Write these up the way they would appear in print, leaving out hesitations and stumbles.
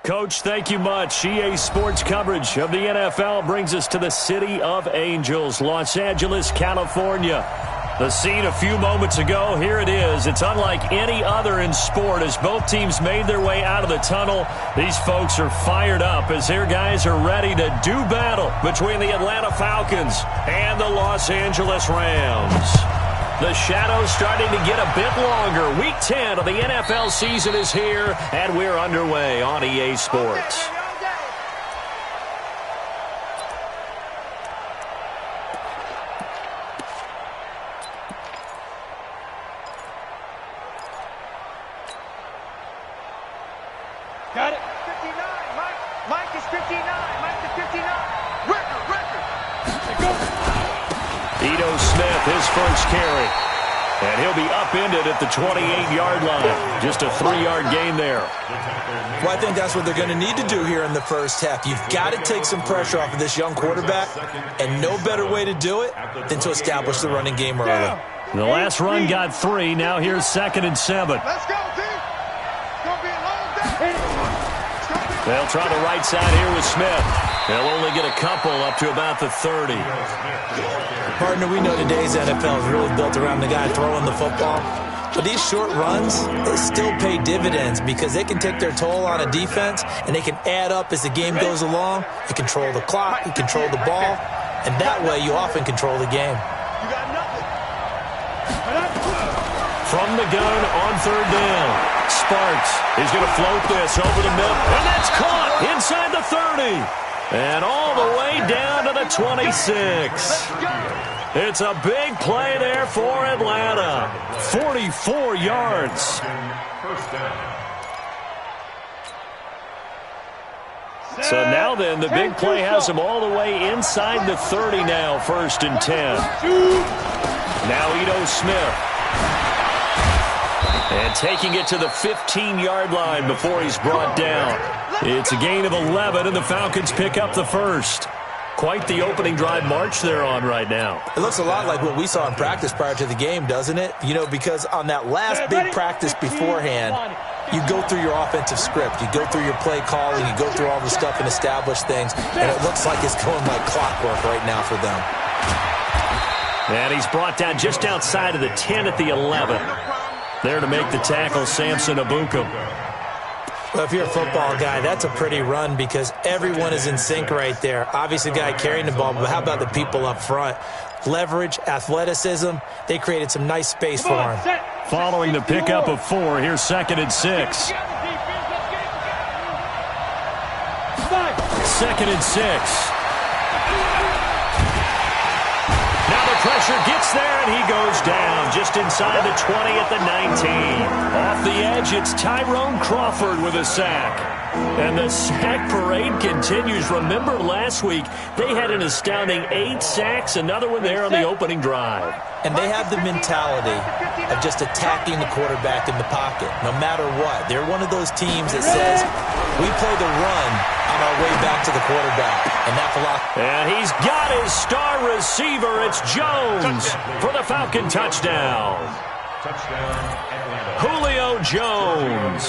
Coach, thank you much. EA Sports coverage of the NFL brings us to the City of Angels, Los Angeles, California. The scene a few moments ago, here it is. It's unlike any other in sport as both teams made their way out of the tunnel. These folks are fired up as their guys are ready to do battle between the Atlanta Falcons and the Los Angeles Rams. The shadow's starting to get a bit longer. Week 10 of the NFL season is here, and we're underway on EA Sports. Got it. 59. Mike is 59. Mike is 59. Record. Go. Ito Smith, his first carry. And he'll be upended at the 28-yard line. Just a 3-yard gain there. Well, I think that's what they're going to need to do here in the first half. You've got to take some pressure off of this young quarterback, and no better way to do it than to establish the running game early. The last run got 3. Now here's 2nd and 7. Let's go, team. It's going to be a long day. They'll try the right side here with Smith. They'll only get a couple up to about the 30. Partner, we know today's NFL is really built around the guy throwing the football. But these short runs, they still pay dividends because they can take their toll on a defense, and they can add up as the game goes along. You control the clock, you control the ball, and that way you often control the game. You got nothing. From the gun on 3rd down. Sparks is going to float this over the middle, and that's caught inside the 30. And all the way down to the 26. It's a big play there for Atlanta. 44 yards. So now then, the big play has them all the way inside the 30 now, 1st and 10. Now Ito Smith. And taking it to the 15-yard line before he's brought down. It's a gain of 11, and the Falcons pick up the first. Quite the opening drive march they're on right now. It looks a lot like what we saw in practice prior to the game, doesn't it? You know, because on that last big practice beforehand, you go through your offensive script. You go through your play calling. You go through all the stuff and establish things. And it looks like it's going like clockwork right now for them. And he's brought down just outside of the 10 at the 11. There to make the tackle, Samson Abukum. Well, if you're a football guy, that's a pretty run because everyone is in sync right there. Obviously, the guy carrying the ball, but how about the people up front? Leverage, athleticism, they created some nice space for him. Following the pickup of 4, here's 2nd and 6. 2nd and 6. Pressure gets there, and he goes down just inside the 20 at the 19. Off the edge, it's Tyrone Crawford with a sack. And the sack parade continues. Remember last week, they had an astounding 8 sacks, another one there on the opening drive. And they have the mentality of just attacking the quarterback in the pocket, no matter what. They're one of those teams that says, we play the run on our way back to the quarterback. And that philosophy. And he's got his star receiver. It's Jones for the Falcon touchdown. Julio Jones.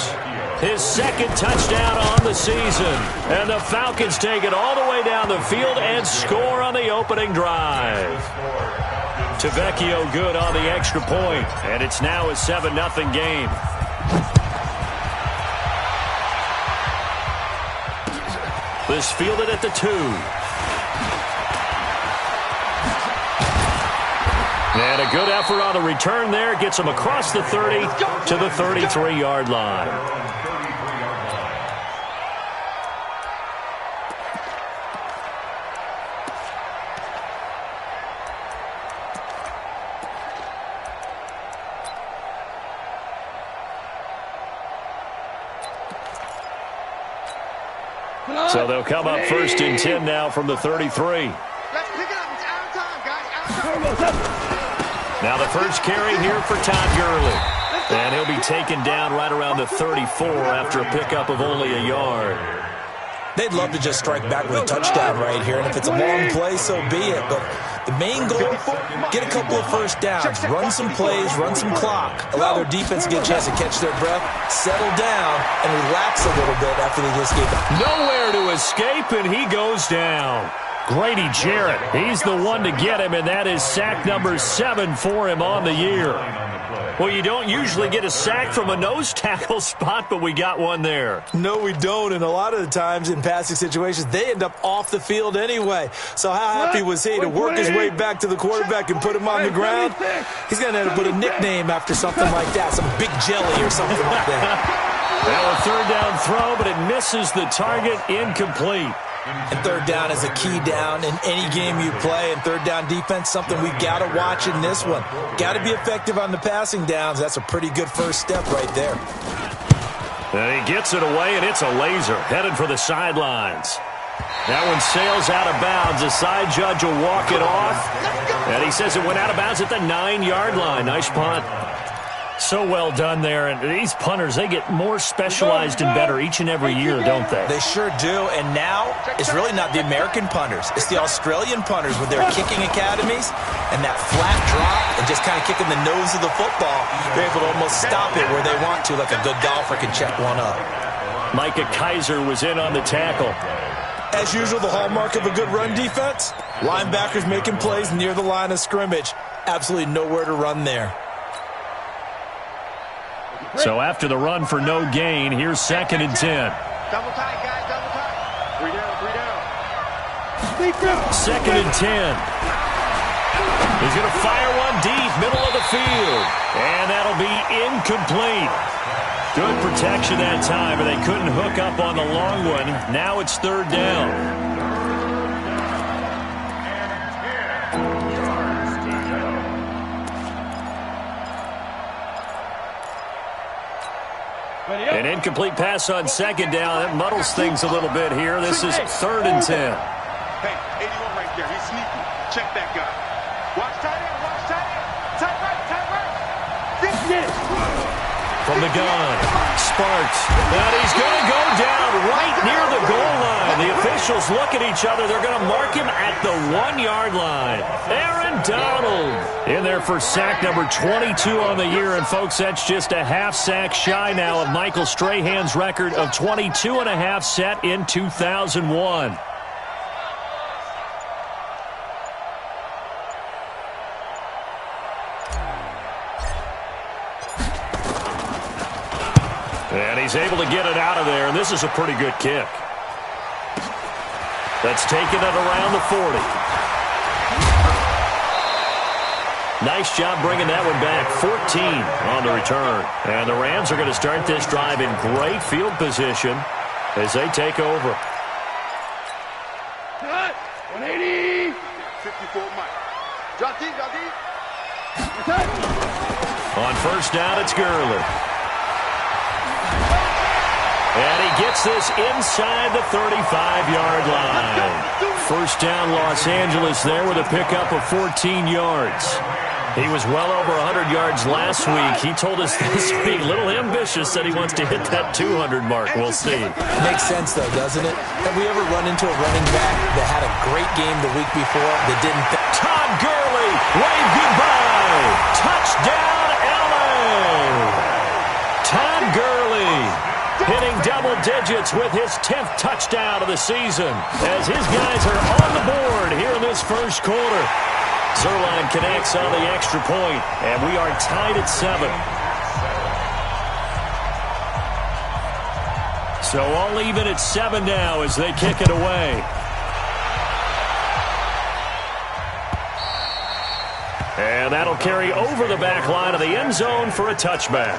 His 2nd touchdown on the season. And the Falcons take it all the way down the field and score on the opening drive. Tavecchio good on the extra point. And it's now a 7-0 game. This fielded at the 2. And a good effort on the return there. Gets him across the 30 to the 33-yard line. So they'll come up 1st and 10 now from the 33. Let's pick it up. It's out of time, guys. Out of time. Now the first carry here for Todd Gurley. And he'll be taken down right around the 34 after a pickup of only a yard. They'd love to just strike back with a touchdown right here. And if it's a long play, so be it. But The main goal, get a couple of first downs, run some plays, run some clock, allow their defense to get a chance to catch their breath, settle down, and relax a little bit after they just get nowhere to escape, and he goes down. Grady Jarrett, he's the one to get him, and that is sack number 7 for him on the year. Well, you don't usually get a sack from a nose tackle spot, but we got one there. No, we don't, and a lot of the times in passing situations, they end up off the field anyway. So how happy was he to work his way back to the quarterback and put him on the ground? He's going to have to put a nickname after something like that, some Big Jelly or something like that. Well, a third down throw, but it misses the target, incomplete. And third down is a key down in any game you play, and third down defense, something we've got to watch in this one. Got to be effective on the passing downs. That's a pretty good first step right there. And he gets it away, and it's a laser headed for the sidelines. That one sails out of bounds. The side judge will walk it off, and he says it went out of bounds at the 9-yard line. Nice punt. So well done there, and these punters, they get more specialized and better each and every year, don't they? They sure do, and now it's really not the American punters. It's the Australian punters with their kicking academies and that flat drop and just kind of kicking the nose of the football. They're able to almost stop it where they want to, like a good golfer can check one up. Micah Kaiser was in on the tackle. As usual, the hallmark of a good run defense, linebackers making plays near the line of scrimmage. Absolutely nowhere to run there. So after the run for no gain, here's 2nd and 10. Double tight, guys, double tight. 3 down. 2nd and 10. He's going to fire one deep, middle of the field. And that'll be incomplete. Good protection that time, but they couldn't hook up on the long one. Now it's 3rd down. An incomplete pass on 2nd down. That muddles things a little bit here. This is 3rd and 10. Hey, 81 right there. He's sneaky. Check that guy. Watch tight end. Watch tight end. Tight right. Tight right. From the gun, Sparks. And he's going to go down right near the goal line. The officials look at each other. They're going to mark him at the 1-yard line. Aaron Donald in there for sack number 22 on the year. And, folks, that's just a half sack shy now of Michael Strahan's record of 22 and a half set in 2001. And he's able to get it out of there, and this is a pretty good kick. That's taken it around the 40. Nice job bringing that one back. 14 on the return. And the Rams are going to start this drive in great field position as they take over. 180. 54 Mike. Drop deep, drop deep. On first down, it's Gurley. And he gets this inside the 35-yard line. First down, Los Angeles there with a pickup of 14 yards. He was well over 100 yards last week. He told us this week, a little ambitious, that he wants to hit that 200 mark. We'll see. Makes sense, though, doesn't it? Have we ever run into a running back that had a great game the week before that didn't... Todd Gurley, wave goodbye. Touchdown, L.A. Todd Gurley hitting double digits with his 10th touchdown of the season as his guys are on the board here in this first quarter. Zerline connects on the extra point, and we are tied at 7. So all even at 7 now as they kick it away. And that'll carry over the back line of the end zone for a touchback.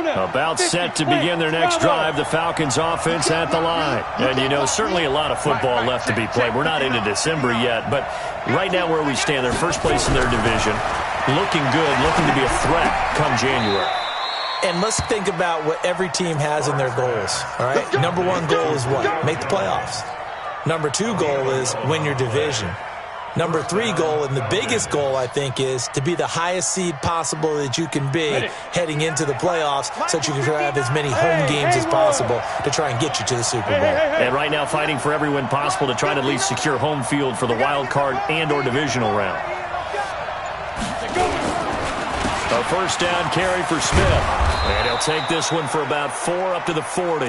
About set to begin their next drive, the Falcons offense at the line. And, you know, certainly a lot of football left to be played. We're not into December yet, but right now where we stand, they're first place in their division, looking good, looking to be a threat come January. And let's think about what every team has in their goals, all right? Number 1 goal is what? Make the playoffs. Number 2 goal is win your division. Number 3 goal, and the biggest goal, I think, is to be the highest seed possible that you can be heading into the playoffs so that you can have as many home games as possible to try and get you to the Super Bowl. And right now fighting for every win possible to try to at least secure home field for the wild card and or divisional round. A first down carry for Smith. And he'll take this one for about 4 up to the 40.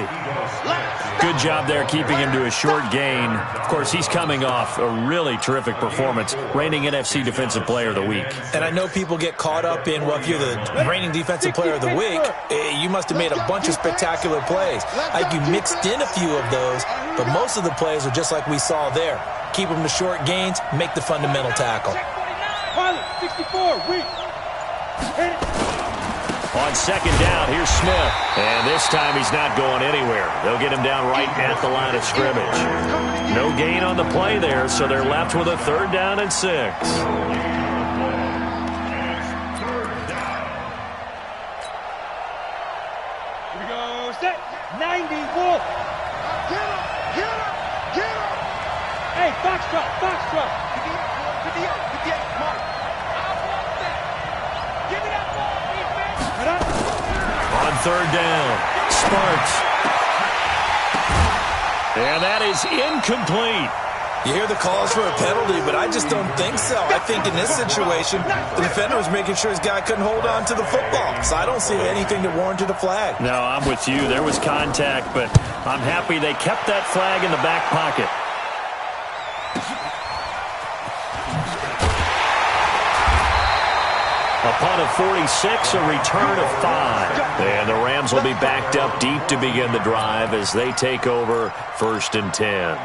Good job there keeping him to a short gain. Of course, he's coming off a really terrific performance, reigning NFC Defensive Player of the Week. And I know people get caught up in, well, if you're the reigning Defensive Player of the Week, you must have made a bunch of spectacular plays. Like you mixed in a few of those, but most of the plays are just like we saw there. Keep them to short gains, make the fundamental tackle. 64, weak. On second down, here's Smith. And this time he's not going anywhere. They'll get him down right at the line of scrimmage. No gain on the play there, so they're left with a 3rd down and 6. Here we go, set, 90, wolf. Get him, get him, get him. Hey, box truck. 58, mark. On 3rd down, Sparks. And that is incomplete. You hear the calls for a penalty, but I just don't think so. I think in this situation, the defender was making sure his guy couldn't hold on to the football. So I don't see anything that warranted a flag. No, I'm with you. There was contact, but I'm happy they kept that flag in the back pocket. A punt of 46, a return of 5. And the Rams will be backed up deep to begin the drive as they take over 1st and 10.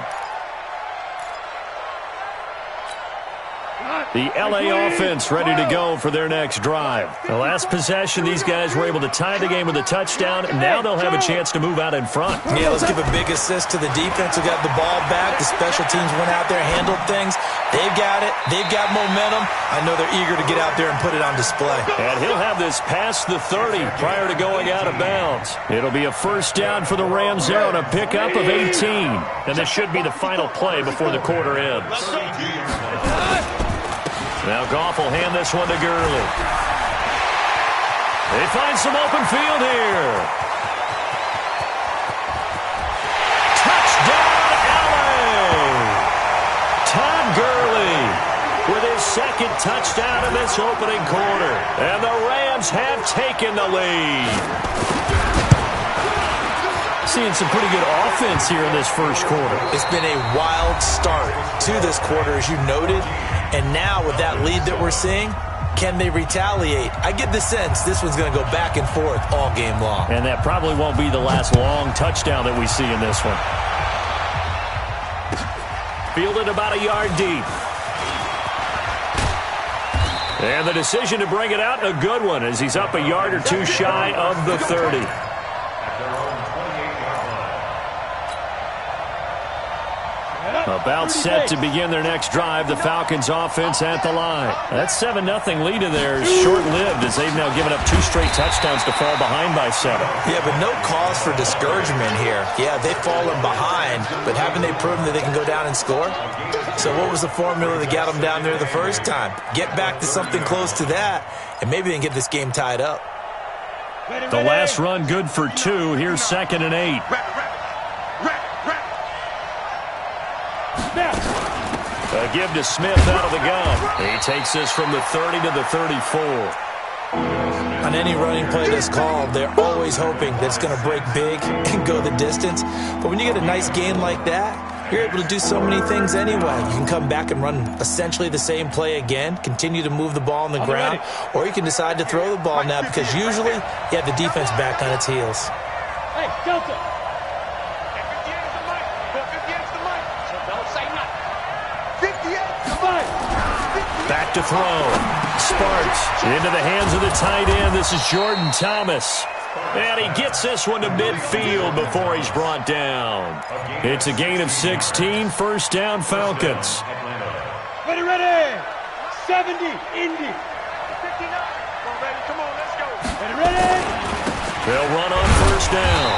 The LA offense ready to go for their next drive. The last possession, these guys were able to tie the game with a touchdown, and now they'll have a chance to move out in front. Yeah, let's give a big assist to the defense who got the ball back. The special teams went out there, handled things. They've got it. They've got momentum. I know they're eager to get out there and put it on display. And he'll have this past the 30 prior to going out of bounds. It'll be a first down for the Rams there on a pickup of 18. And this should be the final play before the quarter ends. Now Goff will hand this one to Gurley. They find some open field here. Touchdown, LA! Todd Gurley with his 2nd touchdown in this opening quarter. And the Rams have taken the lead. Seeing some pretty good offense here in this first quarter. It's been a wild start to this quarter, as you noted. And now with that lead that we're seeing, can they retaliate? I get the sense this one's going to go back and forth all game long. And that probably won't be the last long touchdown that we see in this one. Fielded about a yard deep. And the decision to bring it out, a good one, as he's up a yard or 2 shy of the 30. About set to begin their next drive. The Falcons offense at the line. That 7-0 lead of theirs short-lived as they've now given up 2 straight touchdowns to fall behind by 7. Yeah, but no cause for discouragement here. Yeah, they've fallen behind, but haven't they proven that they can go down and score? So what was the formula that got them down there the first time? Get back to something close to that, and maybe they can get this game tied up. The last run good for 2. Here's 2nd and 8. A give to Smith out of the gun. He takes this from the 30 to the 34. On any running play that's called, they're always hoping that it's going to break big and go the distance. But when you get a nice gain like that, you're able to do so many things anyway. You can come back and run essentially the same play again, continue to move the ball on the ground, or you can decide to throw the ball now because usually you have the defense back on its heels. Hey, Delta. Back to throw. Sparks into the hands of the tight end. This is Jordan Thomas. And he gets this one to midfield before he's brought down. It's a gain of 16. First down, Falcons. Ready. 70, Indy. 59. Come on, let's go. Ready. They'll run on first down.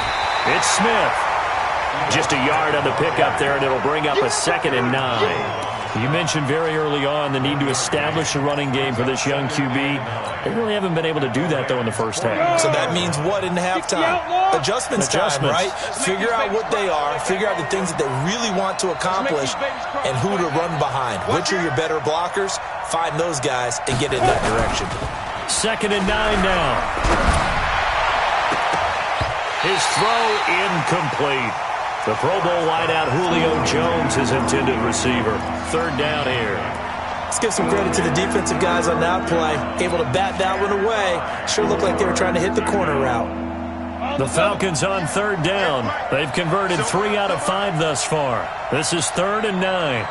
It's Smith. Just a yard on the pickup there, and it'll bring up a 2nd and 9. You mentioned very early on the need to establish a running game for this young QB. They really haven't been able to do that, though, in the first half. So that means what in halftime? Adjustments time, right? Figure out what they are, figure out the things that they really want to accomplish, and who to run behind. Which are your better blockers? Find those guys and get in that direction. 2nd and 9 now. His throw incomplete. The Pro Bowl wideout Julio Jones, his intended receiver. 3rd down here. Let's give some credit to the defensive guys on that play. Able to bat that one away. Sure looked like they were trying to hit the corner route. The Falcons on 3rd down. They've converted 3 out of 5 thus far. This is 3rd and 9.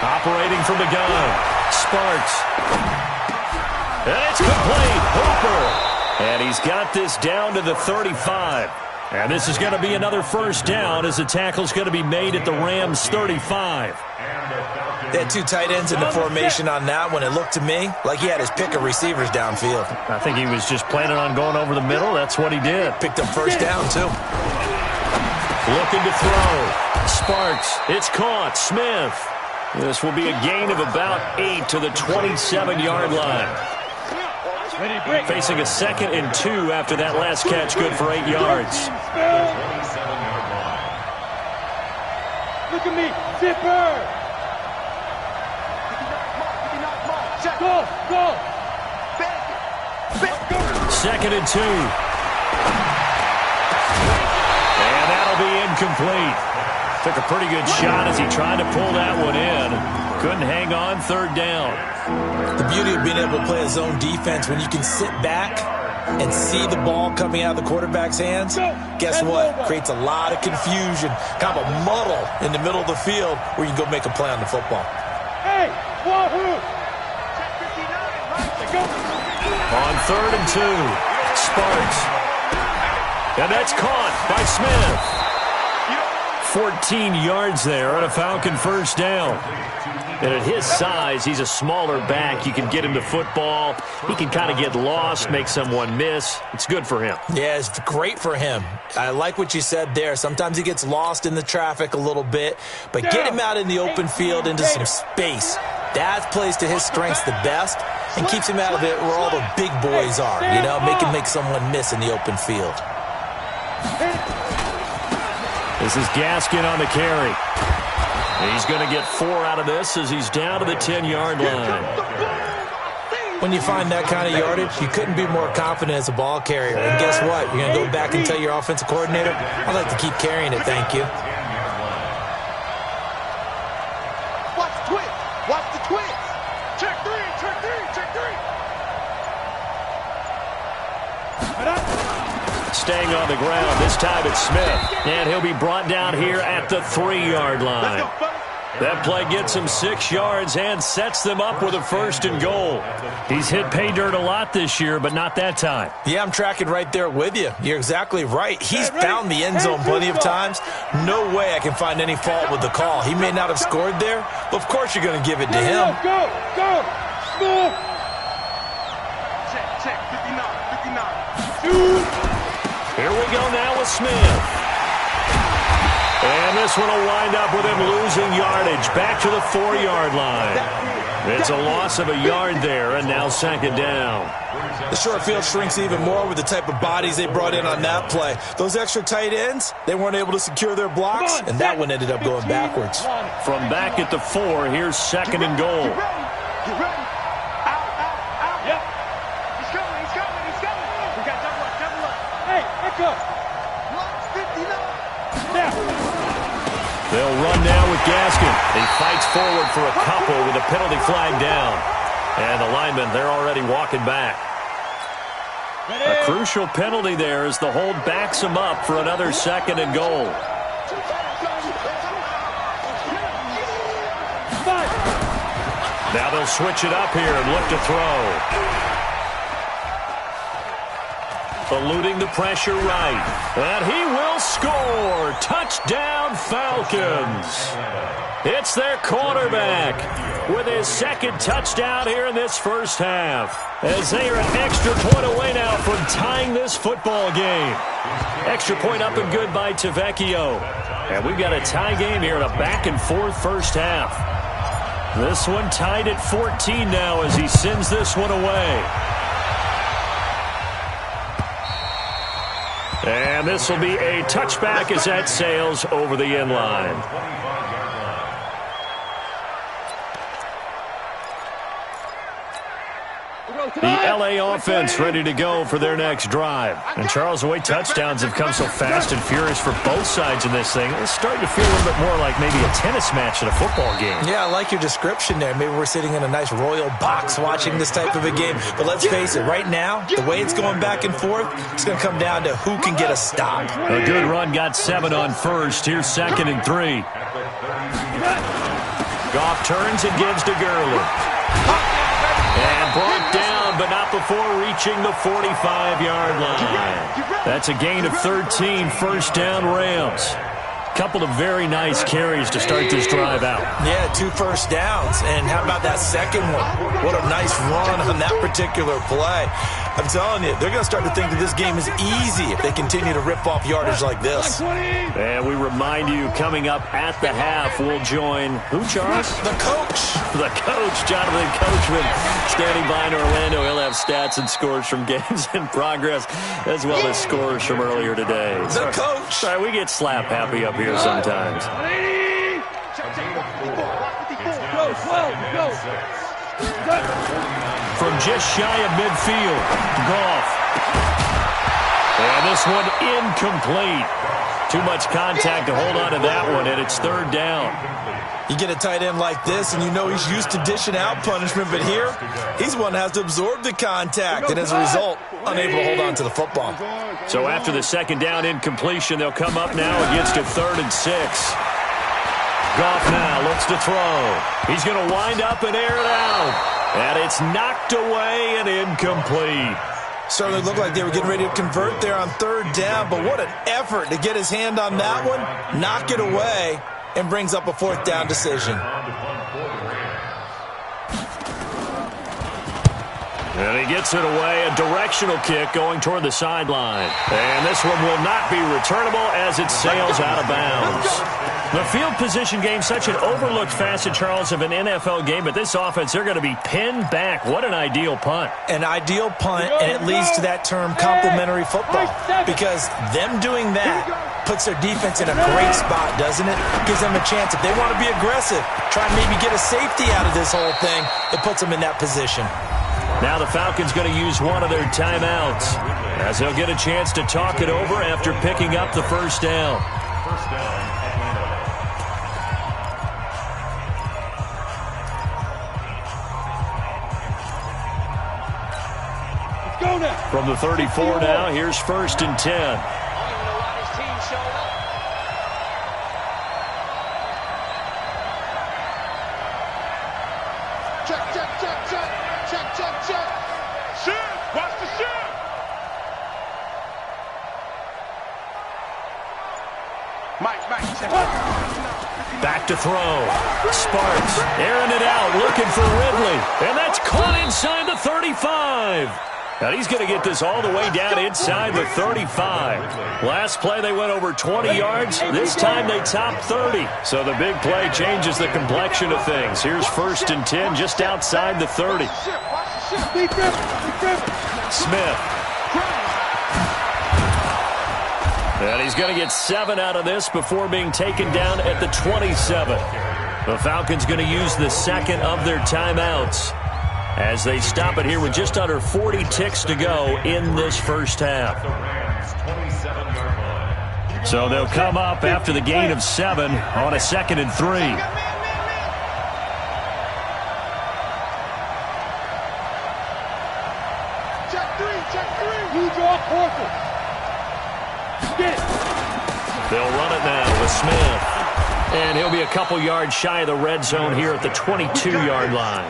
Operating from the gun. Sparks. And it's complete. Hooper. And he's got this down to the 35. And this is going to be another 1st down as the tackle's going to be made at the Rams' 35. They had 2 tight ends in the formation on that one. It looked to me like he had his pick of receivers downfield. I think he was just planning on going over the middle. That's what he did. Picked up 1st down, too. Looking to throw. Sparks. It's caught. Smith. This will be a gain of about 8 to the 27-yard line. Facing a 2nd and 2 after that last catch, good for 8 yards. Look at me, zipper. Go, go. 2nd and 2. And that'll be incomplete. Took a pretty good shot as he tried to pull that one in. Couldn't hang on. 3rd down. The beauty of being able to play a zone defense when you can sit back and see the ball coming out of the quarterback's hands, guess what? Creates a lot of confusion, kind of a muddle in the middle of the field where you can go make a play on the football. Hey, wahoo! On 3rd and 2. Sparks. And that's caught by Smith. 14 yards there on a Falcon 1st down. And at his size, he's a smaller back. You can get him the football. He can kind of get lost, make someone miss. It's good for him. Yeah, it's great for him. I like what you said there. Sometimes he gets lost in the traffic a little bit, but get him out in the open field into some space. That plays to his strengths the best and keeps him out of it where all the big boys are, you know, make someone miss in the open field. This is Gaskin on the carry. He's going to get 4 out of this as he's down to the 10-yard line. When you find that kind of yardage, you couldn't be more confident as a ball carrier. And guess what? You're going to go back and tell your offensive coordinator, I'd like to keep carrying it, thank you. Watch the twist. Watch the twist. Check 3, check 3, check 3. Staying on the ground. This time it's Smith. And he'll be brought down here at the 3-yard line. That play gets him 6 yards and sets them up with a 1st and goal. He's hit pay dirt a lot this year, but not that time. Yeah, I'm tracking right there with you. You're exactly right. He's found the end zone plenty of times. No way I can find any fault with the call. He may not have scored there, but of course you're going to give it to him. Go, go, go. Check, 59. Here we go now with Smith. And this one will wind up with him losing yardage. Back to the 4-yard line. It's a loss of a yard there, and now 2nd down. The short field shrinks even more with the type of bodies they brought in on that play. Those extra tight ends, they weren't able to secure their blocks, and that one ended up going backwards. From back at the 4, here's 2nd and goal. Get ready. Out. Yep. He's coming. We got double up. Hey, echo. Lock 59. Now. They'll run now with Gaskin. He fights forward for a couple with a penalty flag down. And the linemen, they're already walking back. A crucial penalty there as the hold backs him up for another 2nd and goal. Now they'll switch it up here and look to throw. Eluding the pressure right. And he will score. Touchdown, Falcons. It's their quarterback with his second touchdown here in this first half, as they are an extra point away now from tying this football game. Extra point up and good by Tavecchio. And we've got a tie game here in a back-and-forth first half. This one tied at 14 now as he sends this one away. And this will be a touchback as that sails over the end line. The LA offense ready to go for their next drive. And Charles, the way touchdowns have come so fast and furious for both sides in this thing, it's starting to feel a little bit more like maybe a tennis match in a football game. Yeah, I like your description there. Maybe we're sitting in a nice royal box watching this type of a game. But let's face it, right now, the way it's going back and forth, it's going to come down to who can get a stop. A good run, got 7 on first. Here's 2nd and 3. Goff turns and gives to Gurley. And brought down, but not before reaching the 45-yard line. That's a gain of 13, first down Rams. Couple of very nice carries to start this drive out. Yeah, 2 first downs. And how about that second one? What a nice run on that particular play. I'm telling you, they're going to start to think that this game is easy if they continue to rip off yardage like this. And we remind you, coming up at the half, we'll join who, Charles? The coach. The coach, Jonathan Coachman, standing by in Orlando. He'll have stats and scores from games in progress, as well as scores from earlier today. The coach. Sorry, we get slap happy up here sometimes. From just shy of midfield, Goff. And this one incomplete. Too much contact to hold on to that one, and it's 3rd down. You get a tight end like this, and you know he's used to dishing out punishment, but here, he's one that has to absorb the contact, and as a result, unable to hold on to the football. So after the 2nd down incompletion, they'll come up now against a 3rd and 6. Goff now looks to throw. He's going to wind up and air it out. And it's knocked away and incomplete. Certainly looked like they were getting ready to convert there on 3rd down, but what an effort to get his hand on that one, knock it away, and brings up a 4th down decision. And he gets it away, a directional kick going toward the sideline. And this one will not be returnable as it sails out of bounds. The field position game, such an overlooked facet, Charles, of an NFL game, but this offense, they're going to be pinned back. What an ideal punt. An ideal punt, and it leads to that term complementary football, because them doing that puts their defense in a great spot, doesn't it? Gives them a chance, if they want to be aggressive, try and maybe get a safety out of this whole thing, it puts them in that position. Now the Falcons going to use one of their timeouts, as they'll get a chance to talk it over after picking up the first down. From the 34 now, here's 1st and 10. Check. Shoot. Watch the shoot. Mike, check. Back to throw. Sparks airing it out, looking for Ridley. And that's caught inside the 35. Now he's going to get this all the way down inside the 35. Last play they went over 20 yards. This time they topped 30. So the big play changes the complexion of things. Here's 1st and 10 just outside the 30. Smith. And he's going to get 7 out of this before being taken down at the 27. The Falcons going to use the 2nd of their timeouts as they stop it here with just under 40 ticks to go in this first half. So they'll come up after the gain of 7 on a 2nd and 3. Check 3. You draw Horford. They'll run it now with Smith. And he'll be a couple yards shy of the red zone here at the 22-yard line.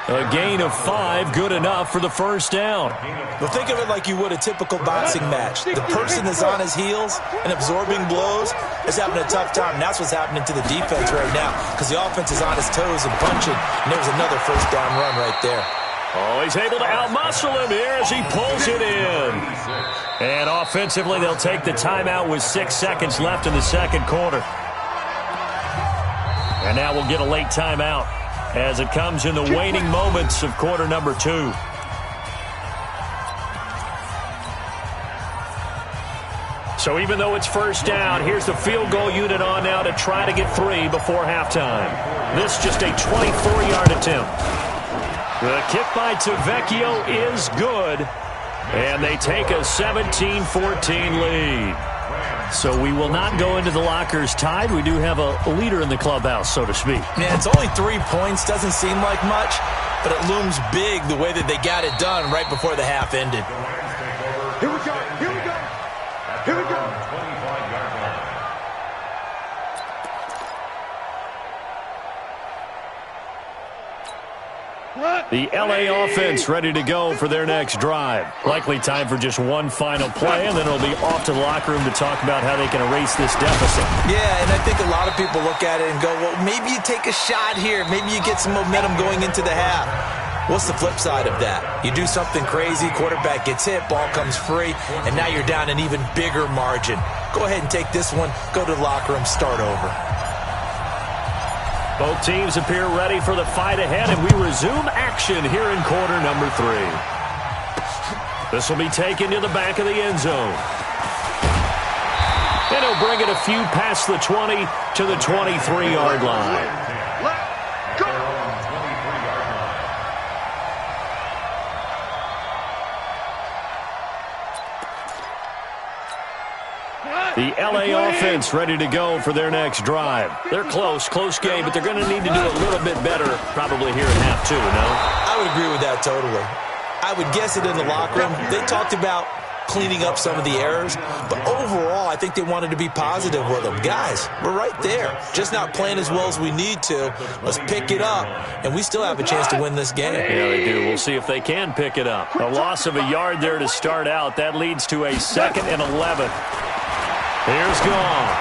A gain of 5, good enough for the first down. Well, think of it like you would a typical boxing match. The person that's on his heels and absorbing blows is having a tough time, and that's what's happening to the defense right now because the offense is on his toes and punching, and there was another first down run right there. Oh, he's able to outmuscle him here as he pulls it in. And offensively, they'll take the timeout with 6 seconds left in the second quarter. And now we'll get a late timeout as it comes in the waning moments of quarter number 2. So even though it's first down, here's the field goal unit on now to try to get 3 before halftime. This just a 24-yard attempt. The kick by Tavecchio is good, and they take a 17-14 lead. So we will not go into the lockers tied. We do have a leader in the clubhouse, so to speak. Yeah, it's only 3 points. Doesn't seem like much, but it looms big the way that they got it done right before the half ended. Here we go. Here we go. Here we go. The LA offense ready to go for their next drive. Likely time for just one final play, and then it'll be off to the locker room to talk about how they can erase this deficit. Yeah, and I think a lot of people look at it and go, well, maybe you take a shot here. Maybe you get some momentum going into the half. What's the flip side of that? You do something crazy, quarterback gets hit, ball comes free, and now you're down an even bigger margin. Go ahead and take this one, go to the locker room, start over. Both teams appear ready for the fight ahead, and we resume action here in quarter number 3. This will be taken to the back of the end zone. And he'll bring it a few past the 20 to the 23-yard line. Let's go. The LA offense ready to go for their next drive. They're close game, but they're going to need to do a little bit better probably here in half 2, no? I would agree with that totally. I would guess it in the locker room. They talked about cleaning up some of the errors, but overall, I think they wanted to be positive with them. Guys, we're right there. Just not playing as well as we need to. Let's pick it up, and we still have a chance to win this game. Yeah, they do. We'll see if they can pick it up. A loss of a yard there to start out. That leads to a 2nd and 11. Here's Goff.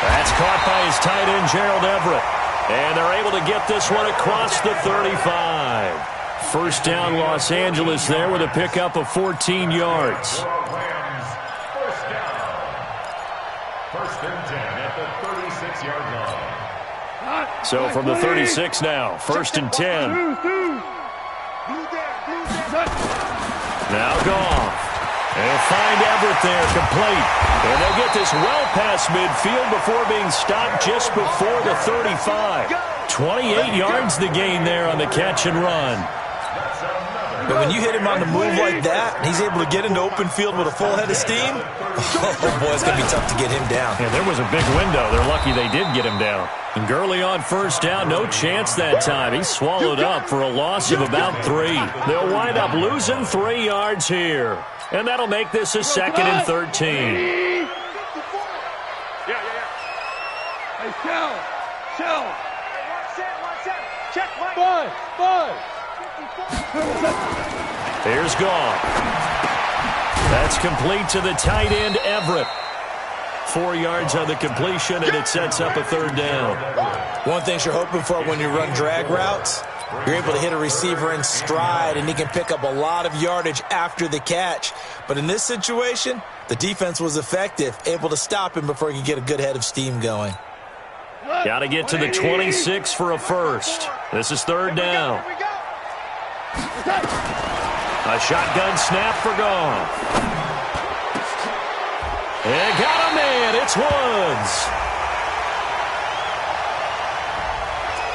That's caught by his tight end, Gerald Everett. And they're able to get this one across the 35. First down, Los Angeles there with a pickup of 14 yards. First down. 1st and 10 at the 36-yard line. So from the 36 now, 1st and 10. Now Goff. They'll find Everett there, complete. And they'll get this well past midfield before being stopped just before the 35. 28 yards the gain there on the catch and run. But when you hit him on the move like that, and he's able to get into open field with a full head of steam, oh boy, it's going to be tough to get him down. Yeah, there was a big window. They're lucky they did get him down. And Gurley on first down, no chance that time. He's swallowed up for a loss of about 3. They'll wind up losing 3 yards here. And that'll make this a 2nd and 13. Yeah. Hey, shell. One set. Check, Mike. 5. Here's Goff. That's complete to the tight end, Everett. 4 yards on the completion, and it sets up a 3rd down. One thing you're hoping for when you run drag routes, you're able to hit a receiver in stride, and he can pick up a lot of yardage after the catch. But in this situation, the defense was effective, able to stop him before he could get a good head of steam going. Got to get to the 26 for a first. This is 3rd down. A shotgun snap for Goff. And got him in. It's Woods.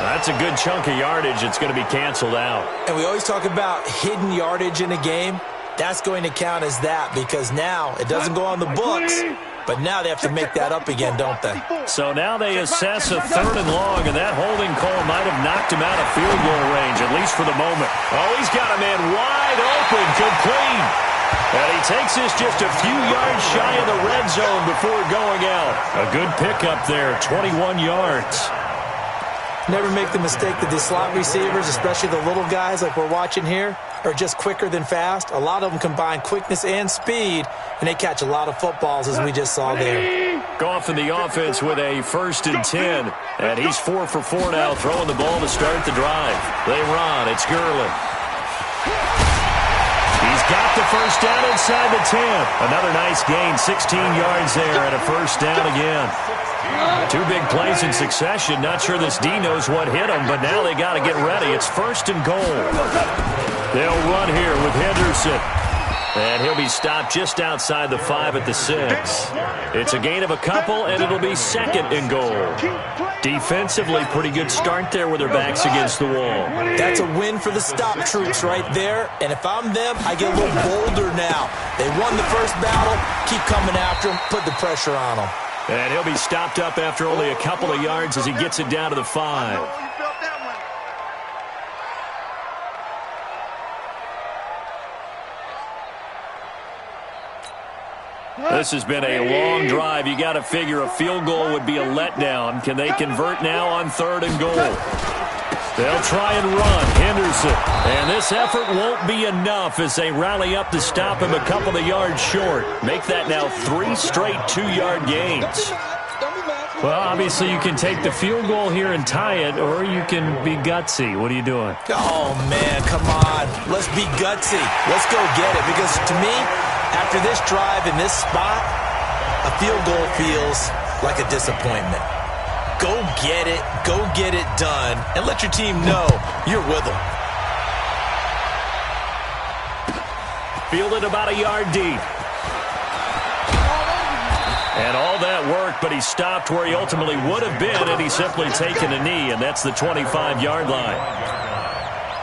That's a good chunk of yardage. It's going to be canceled out. And we always talk about hidden yardage in a game. That's going to count as that because now it doesn't go on the books, but now they have to make that up again, don't they? So now they assess a 3rd and long, and that holding call might have knocked him out of field goal range, at least for the moment. Oh, he's got a man wide open, complete. And he takes this just a few yards shy of the red zone before going out. A good pickup there, 21 yards. Never make the mistake that these slot receivers, especially the little guys like we're watching here, are just quicker than fast. A lot of them combine quickness and speed, and they catch a lot of footballs, as we just saw there. Goff in the offense with a 1st and 10, and he's 4 for 4 now, throwing the ball to start the drive. They run. It's Gurley. He's got the first down inside the 10. Another nice gain, 16 yards there, and a first down again. 2 big plays in succession. Not sure this D knows what hit him, but now they got to get ready. It's 1st and goal. They'll run here with Henderson. And he'll be stopped just outside the 5 at the 6. It's a gain of a couple, and it'll be 2nd and goal. Defensively, pretty good start there with their backs against the wall. That's a win for the stop troops right there. And if I'm them, I get a little bolder now. They won the first battle. Keep coming after them. Put the pressure on them. And he'll be stopped up after only a couple of yards as he gets it down to the 5. This has been a long drive. You got to figure a field goal would be a letdown. Can they convert now on 3rd and goal? They'll try and run. Henderson. And this effort won't be enough as they rally up to stop him a couple of yards short. Make that now 3 straight 2-yard gains. Well, obviously you can take the field goal here and tie it, or you can be gutsy. What are you doing? Oh, man, come on. Let's be gutsy. Let's go get it. Because to me, after this drive in this spot, a field goal feels like a disappointment. Go get it done, and let your team know you're with them. Fielded about a yard deep. And all that work, but he stopped where he ultimately would have been, and he's simply taken a knee, and that's the 25-yard line.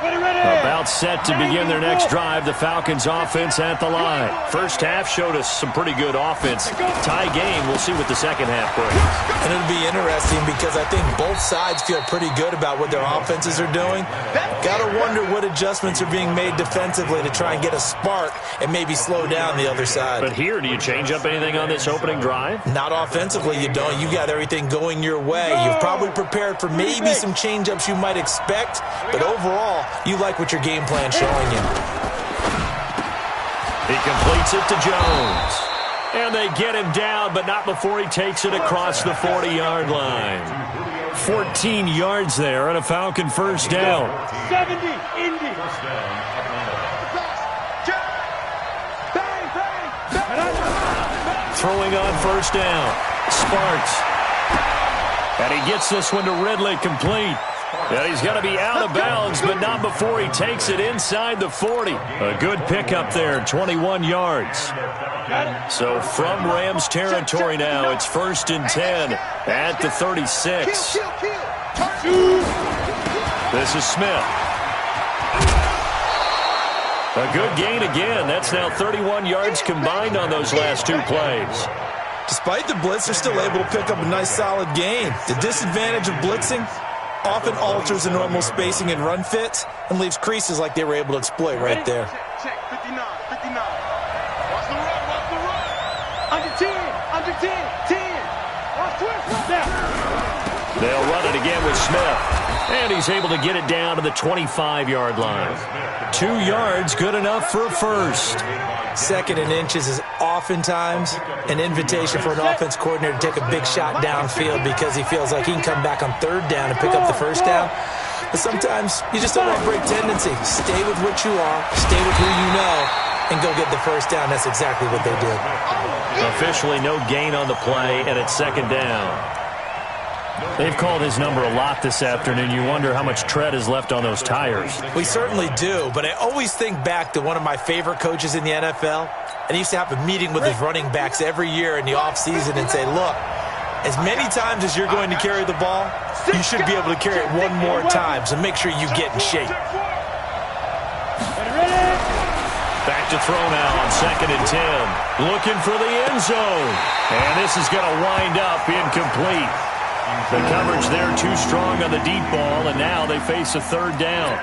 About set to begin their next drive, the Falcons offense at the line. First half showed us some pretty good offense. Tie game, we'll see what the second half brings. And it'll be interesting because I think both sides feel pretty good about what their offenses are doing. Got to wonder what adjustments are being made defensively to try and get a spark and maybe slow down the other side. But here, do you change up anything on this opening drive? Not offensively, you don't. You got everything going your way. You've probably prepared for maybe some change-ups you might expect, but overall, you like what your game plan showing you. He completes it to Jones. And they get him down, but not before he takes it across the 40-yard line. 14 yards there and a Falcon first down. 70, Indy. Throwing on first down. Sparks. And he gets this one to Ridley complete. And he's got to be out of bounds, but not before he takes it inside the 40. A good pickup there, 21 yards. So from Rams territory now, it's 1st and 10 at the 36. This is Smith. A good gain again. That's now 31 yards combined on those last 2 plays. Despite the blitz, they're still able to pick up a nice solid gain. The disadvantage of blitzing often alters the normal spacing and run fits and leaves creases like they were able to exploit right there. Check, 59, 59. Watch the run, watch the run. Under 10, 10. Watch twist, now. They'll run it again with Smith. And he's able to get it down to the 25-yard line. 2 yards, good enough for a first. 2nd and inches is oftentimes an invitation for an offense coordinator to take a big shot downfield because he feels like he can come back on 3rd down and pick up the first down. But sometimes you just don't have break tendency. Stay with what you are, stay with who you know, and go get the first down. That's exactly what they did. Officially no gain on the play, and it's 2nd down. They've called his number a lot this afternoon. You wonder how much tread is left on those tires. We certainly do, but I always think back to one of my favorite coaches in the NFL. And he used to have a meeting with his running backs every year in the offseason and say, look, as many times as you're going to carry the ball, you should be able to carry it one more time, so make sure you get in shape. Back to throw now on 2nd and 10. Looking for the end zone. And this is going to wind up incomplete. The coverage there too strong on the deep ball, and now they face a 3rd down.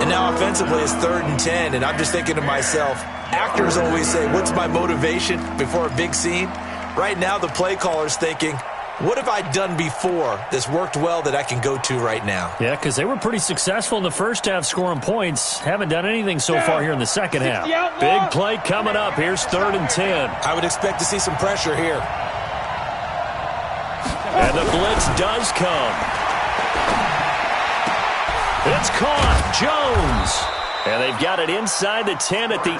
And now offensively it's 3rd and 10, and I'm just thinking to myself, actors always say, what's my motivation before a big scene? Right now the play caller's thinking, What have I done before that's worked well that I can go to right now? Yeah, because they were pretty successful in the first half scoring points. Haven't done anything so far here in the second half. Big play coming up. Here's 3rd and 10. I would expect to see some pressure here. And the blitz does come. It's caught. Jones. And they've got it inside the 10 at the 8.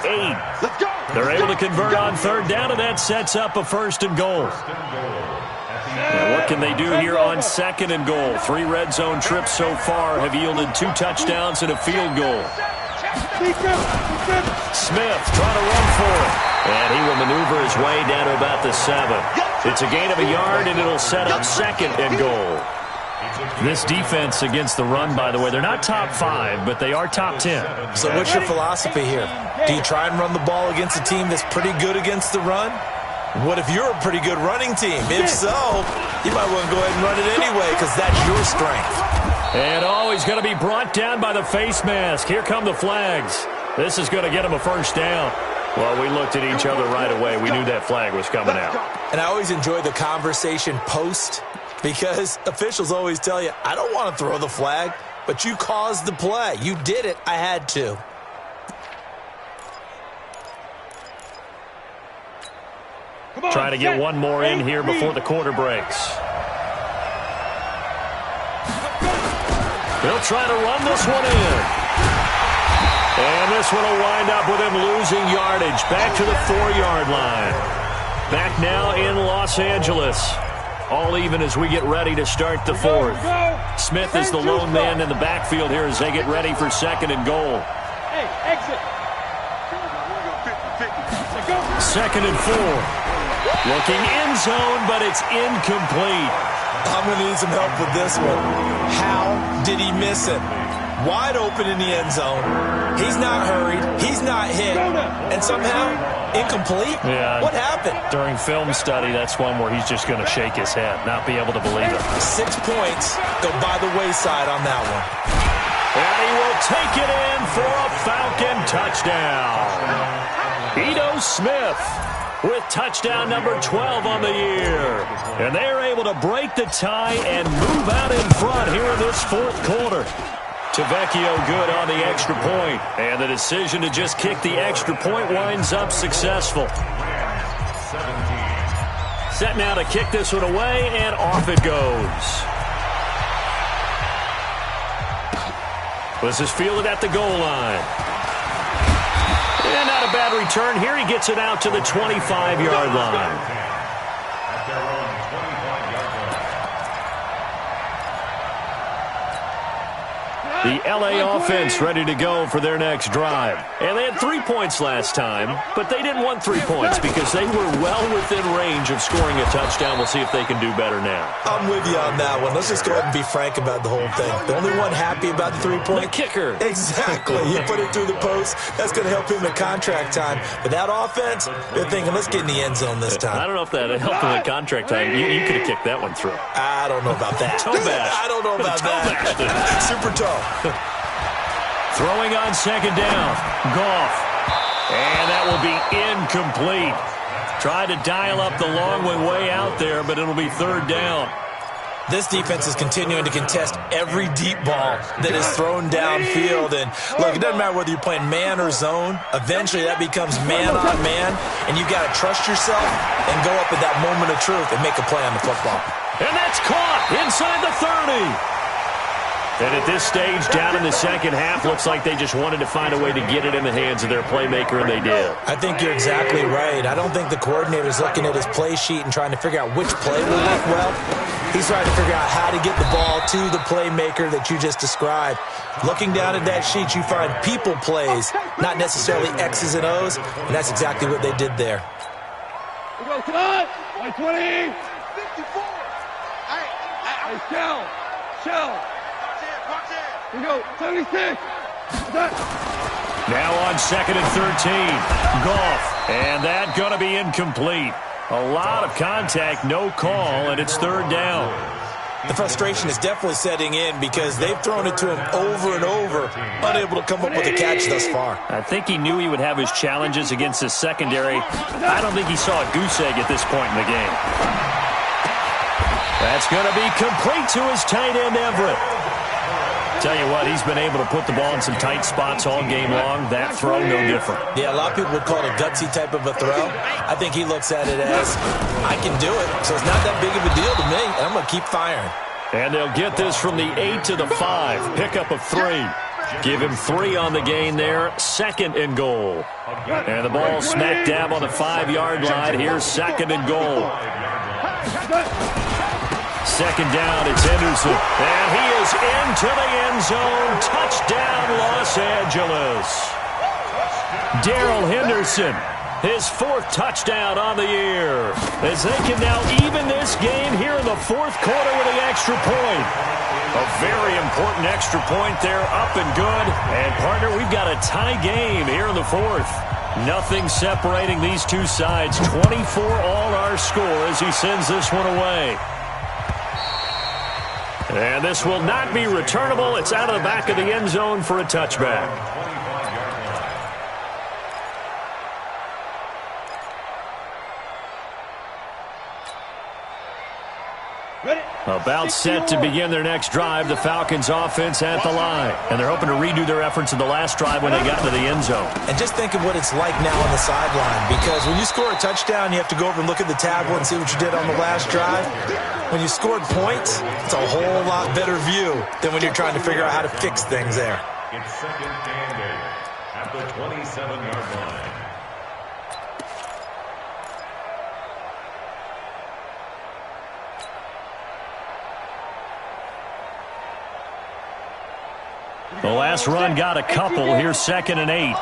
Let's go. They're able to convert on 3rd down, and that sets up a 1st and goal. Now what can they do here on 2nd and goal? 3 red zone trips so far have yielded 2 touchdowns and a field goal. Smith trying to run for it. And he will maneuver his way down to about the 7. It's a gain of a yard, and it'll set up 2nd and goal. This defense against the run, by the way, they're not top 5, but they are top 10. So what's your philosophy here? Do you try and run the ball against a team that's pretty good against the run? What if you're a pretty good running team? If so, you might want to go ahead and run it anyway because that's your strength. And he's going to be brought down by the face mask. Here come the flags. This is going to get him a 1st down. Well, we looked at each other right away. We knew that flag was coming out. And I always enjoy the conversation post because officials always tell you, I don't want to throw the flag, but you caused the play. You did it. I had to. Trying to get one more in here before the quarter breaks. They'll try to run this one in. And this one will wind up with him losing yardage. Back to the 4-yard line. Back now in Los Angeles. All even as we get ready to start the 4th. Smith is the lone man in the backfield here as they get ready for 2nd and goal. Hey, exit. 2nd and 4. Looking end zone, but it's incomplete. I'm going to need some help with this one. How did he miss it? Wide open in the end zone. He's not hurried. He's not hit. And somehow, incomplete? Yeah. What happened? During film study, that's one where he's just going to shake his head, not be able to believe it. 6 points go by the wayside on that one. And he will take it in for a Falcon touchdown. Ito Smith with touchdown number 12 on the year. And they're able to break the tie and move out in front here in this 4th quarter. Tavecchio good on the extra point. And the decision to just kick the extra point winds up successful. Set now to kick this one away, and off it goes. This is fielded at the goal line. And not a bad return here. He gets it out to the 25-yard line. The LA offense ready to go for their next drive. And they had 3 points last time, but they didn't want 3 points because they were well within range of scoring a touchdown. We'll see if they can do better now. I'm with you on that one. Let's just go ahead and be frank about the whole thing. The only one happy about the 3-point. The kicker. Exactly. You put it through the post. That's going to help him in contract time. But that offense, they're thinking, let's get in the end zone this time. I don't know if that helped him in contract time. You could have kicked that one through. I don't know about that. Toe bash. I don't know about that. Super toe. Throwing on 2nd down. Goff. And that will be incomplete. Tried to dial up the long one way out there, but it'll be 3rd down. This defense is continuing to contest every deep ball that is thrown downfield. And look, it doesn't matter whether you're playing man or zone. Eventually that becomes man on man. And you've got to trust yourself and go up at that moment of truth and make a play on the football. And that's caught inside the 30. And at this stage, down in the second half, looks like they just wanted to find a way to get it in the hands of their playmaker, and they did. I think you're exactly right. I don't think the coordinator's looking at his play sheet and trying to figure out which play will work well. He's trying to figure out how to get the ball to the playmaker that you just described. Looking down at that sheet, you find people plays, not necessarily X's and O's, and that's exactly what they did there. We go, cut! 120! 54! Hey, shell! We go, 76! Now on 2nd and 13. Goff. And that going to be incomplete. A lot of contact, no call, and it's 3rd down. The frustration is definitely setting in because they've thrown it to him over and over, unable to come up with a catch thus far. I think he knew he would have his challenges against his secondary. I don't think he saw a goose egg at this point in the game. That's going to be complete to his tight end, Everett. Tell you what, he's been able to put the ball in some tight spots all game long. That throw, no different. Yeah, a lot of people would call it a gutsy type of a throw. I think he looks at it as, I can do it, so it's not that big of a deal to me, and I'm going to keep firing. And they'll get this from the 8 to the 5. Pickup of 3. Give him 3 on the gain there. 2nd and goal. And the ball smack dab on the 5-yard line. Here's 2nd and goal. 2nd down, it's Henderson. And he is into the end zone. Touchdown, Los Angeles. Darrell Henderson, his 4th touchdown on the year. As they can now even this game here in the 4th quarter with the extra point. A very important extra point there, up and good. And, partner, we've got a tie game here in the 4th. Nothing separating these two sides. 24 all our score as he sends this one away. And this will not be returnable. It's out of the back of the end zone for a touchback. About set to begin their next drive, the Falcons offense at the line. And they're hoping to redo their efforts in the last drive when they got to the end zone. And just think of what it's like now on the sideline, because when you score a touchdown, you have to go over and look at the tablet and see what you did on the last drive. When you scored points, it's a whole lot better view than when you're trying to figure out how to fix things there. It's 2nd and 8 at the 27-yard line. The last run got a couple. Here's 2nd and 8.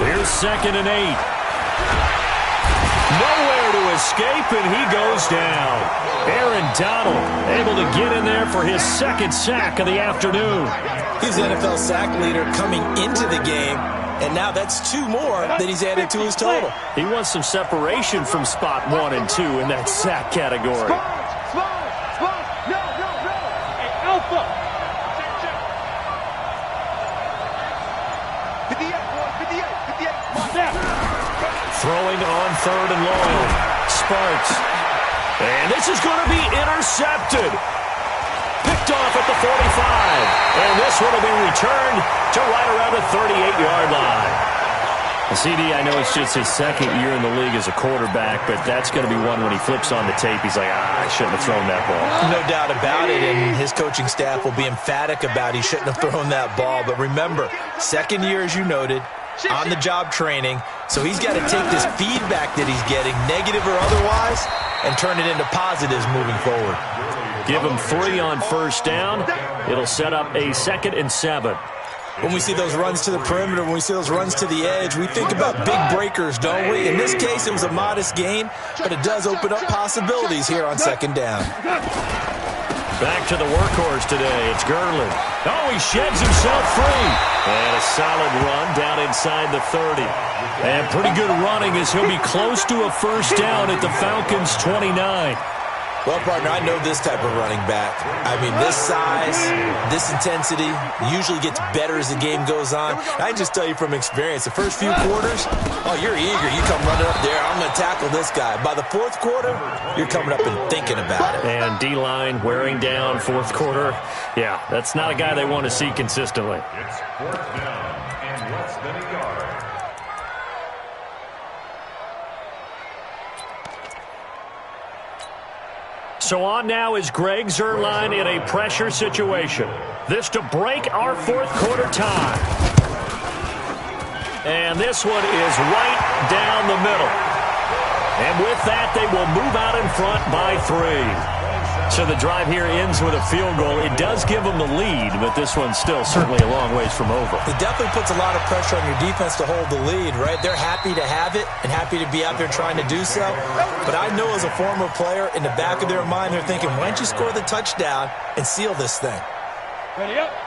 Here's 2nd and 8. Nowhere to escape, and he goes down. Aaron Donald able to get in there for his 2nd sack of the afternoon. He's the NFL sack leader coming into the game, and now that's 2 more that he's added to his total. He wants some separation from spot 1 and 2 in that sack category. Throwing on 3rd and long. Sparks. And this is going to be intercepted. Picked off at the 45. And this one will be returned to right around the 38-yard line. The CD, I know it's just his 2nd year in the league as a quarterback, but that's going to be one when he flips on the tape. He's like, I shouldn't have thrown that ball. No doubt about it, and his coaching staff will be emphatic about he shouldn't have thrown that ball. But remember, 2nd year, as you noted, on-the-job training, so he's got to take this feedback that he's getting, negative or otherwise, and turn it into positives moving forward. Give him 3 on 1st down. It'll set up a 2nd and 7. When we see those runs to the perimeter, when we see those runs to the edge, we think about big breakers, don't we? In this case, it was a modest gain, but it does open up possibilities here on 2nd down. Back to the workhorse today. It's Gurley. Oh, he sheds himself free. And a solid run down inside the 30. And pretty good running as he'll be close to a 1st down at the Falcons' 29. Well, partner, I know this type of running back. I mean, this size, this intensity usually gets better as the game goes on. I can just tell you from experience, the first few quarters, oh, you're eager. You come running up there, I'm going to tackle this guy. By the 4th quarter, you're coming up and thinking about it. And D-line wearing down 4th quarter. Yeah, that's not a guy they want to see consistently. It's 4th down and less than a yard. So on now is Greg Zuerlein in a pressure situation. This to break our 4th quarter tie. And this one is right down the middle. And with that, they will move out in front by 3. So the drive here ends with a field goal. It does give them the lead, but this one's still certainly a long ways from over. It definitely puts a lot of pressure on your defense to hold the lead, right? They're happy to have it and happy to be out there trying to do so. But I know as a former player, in the back of their mind, they're thinking, why don't you score the touchdown and seal this thing?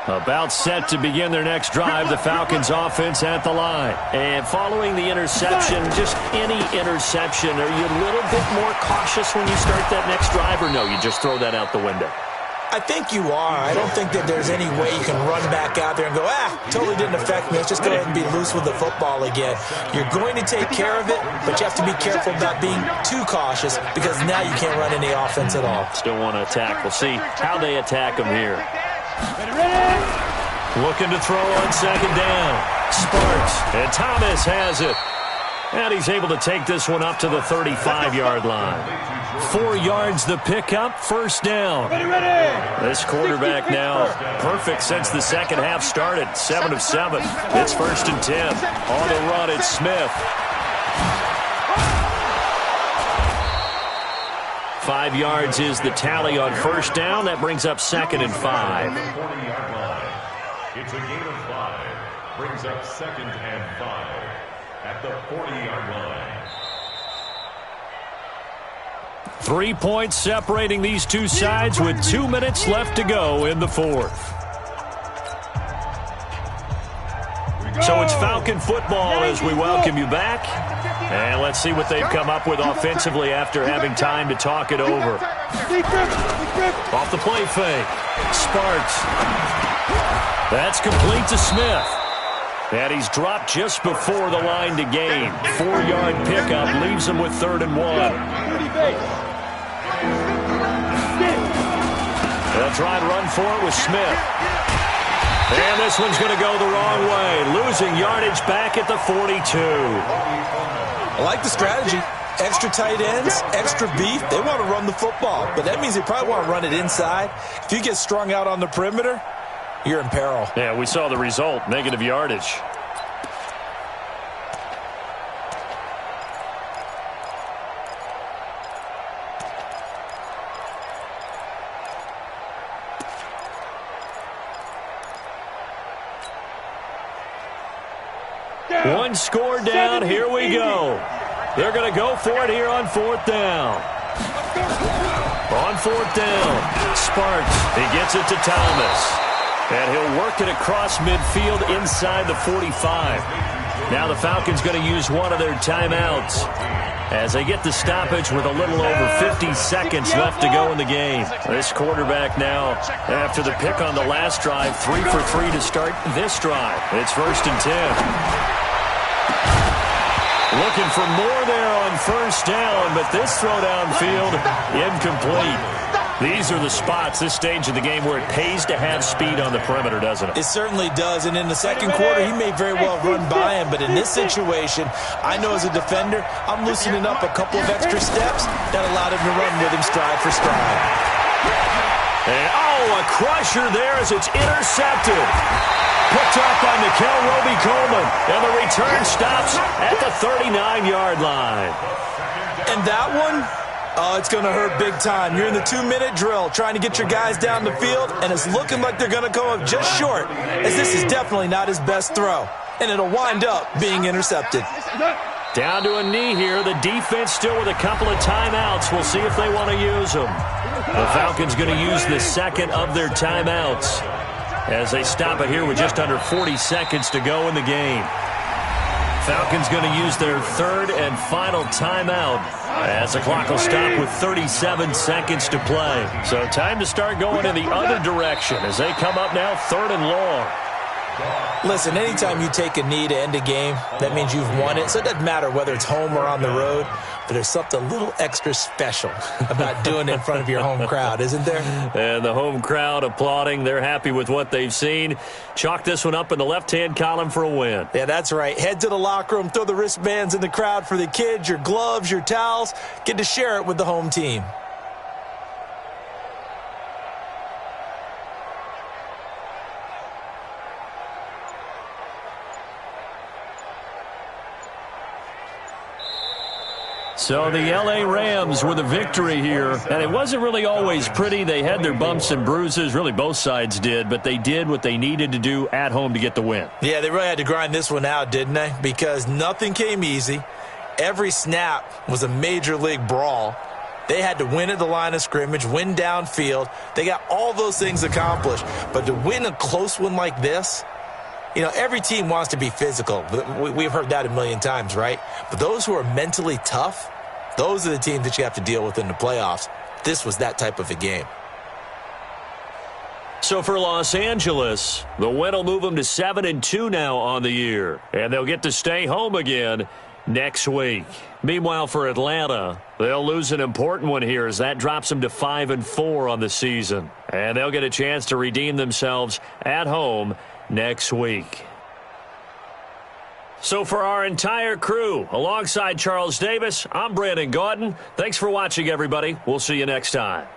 About set to begin their next drive, the Falcons offense at the line. And following the interception, just any interception, are you a little bit more cautious when you start that next drive, or no, you just throw that out the window? I think you are. I don't think that there's any way you can run back out there and go, totally didn't affect me. Let's just go ahead and be loose with the football again. You're going to take care of it, but you have to be careful about being too cautious because now you can't run any offense at all. Still want to attack. We'll see how they attack them here. Looking to throw on second down. Sparks, and Thomas has it. And he's able to take this one up to the 35-yard line. 4 yards the pickup, first down. This quarterback now perfect since the second half started. 7 of 7. It's 1st and 10. On the run, it's Smith. 5 yards is the tally on first down. That brings up 2nd and 5. It's a gain of 5. Brings up 2nd and 5 at the 40-yard line. 3 points separating these two sides with 2 minutes left to go in the fourth. So it's Falcon football as we welcome you back. And let's see what they've come up with offensively after having time to talk it over. Off the play fake. Sparks. That's complete to Smith. And he's dropped just before the line to gain. 4-yard pickup leaves him with 3rd and 1. They'll try and run for it with Smith. And this one's going to go the wrong way. Losing yardage back at the 42. I like the strategy. Extra tight ends, extra beef. They want to run the football. But that means they probably want to run it inside. If you get strung out on the perimeter, you're in peril. Yeah, we saw the result. Negative yardage. One score down. Here we go. They're going to go for it here on 4th down. On 4th down, Sparks. He gets it to Thomas. And he'll work it across midfield inside the 45. Now the Falcons going to use one of their timeouts as they get the stoppage with a little over 50 seconds left to go in the game. This quarterback now, after the pick on the last drive, 3 for 3 to start this drive. It's 1st and 10. Looking for more there on 1st down, but this throw downfield, incomplete. These are the spots, this stage of the game, where it pays to have speed on the perimeter, doesn't it? It certainly does, and in the second quarter, he may very well run by him, but in this situation, I know as a defender, I'm loosening up a couple of extra steps that allowed him to run with him stride for stride. And, a crusher there as it's intercepted. Picked up by Mikel Roby-Coleman, and the return stops at the 39-yard line. And that one, it's going to hurt big time. You're in the 2-minute drill trying to get your guys down the field, and it's looking like they're going to go up just short, as this is definitely not his best throw, and it'll wind up being intercepted. Down to a knee here. The defense still with a couple of timeouts. We'll see if they want to use them. The Falcons going to use the second of their timeouts as they stop it here with just under 40 seconds to go in the game. Falcons going to use their 3rd and final timeout as the clock will stop with 37 seconds to play. So time to start going in the other direction as they come up now 3rd and long. Listen, anytime you take a knee to end a game, that means you've won it. So it doesn't matter whether it's home or on the road, but there's something a little extra special about doing it in front of your home crowd, isn't there? And the home crowd applauding. They're happy with what they've seen. Chalk this one up in the left-hand column for a win. Yeah, that's right. Head to the locker room, throw the wristbands in the crowd for the kids, your gloves, your towels. Get to share it with the home team. So the L.A. Rams with a victory here, and it wasn't really always pretty. They had their bumps and bruises, really both sides did, but they did what they needed to do at home to get the win. Yeah, they really had to grind this one out, didn't they? Because nothing came easy. Every snap was a major league brawl. They had to win at the line of scrimmage, win downfield. They got all those things accomplished, but to win a close one like this, you know, every team wants to be physical. We've heard that a million times, right? But those who are mentally tough, those are the teams that you have to deal with in the playoffs. This was that type of a game. So for Los Angeles, the win will move them to 7-2 now on the year. And they'll get to stay home again next week. Meanwhile, for Atlanta, they'll lose an important one here as that drops them to 5-4 on the season. And they'll get a chance to redeem themselves at home next week. So for our entire crew, alongside Charles Davis, I'm Brandon Gaudin. Thanks for watching, everybody. We'll see you next time.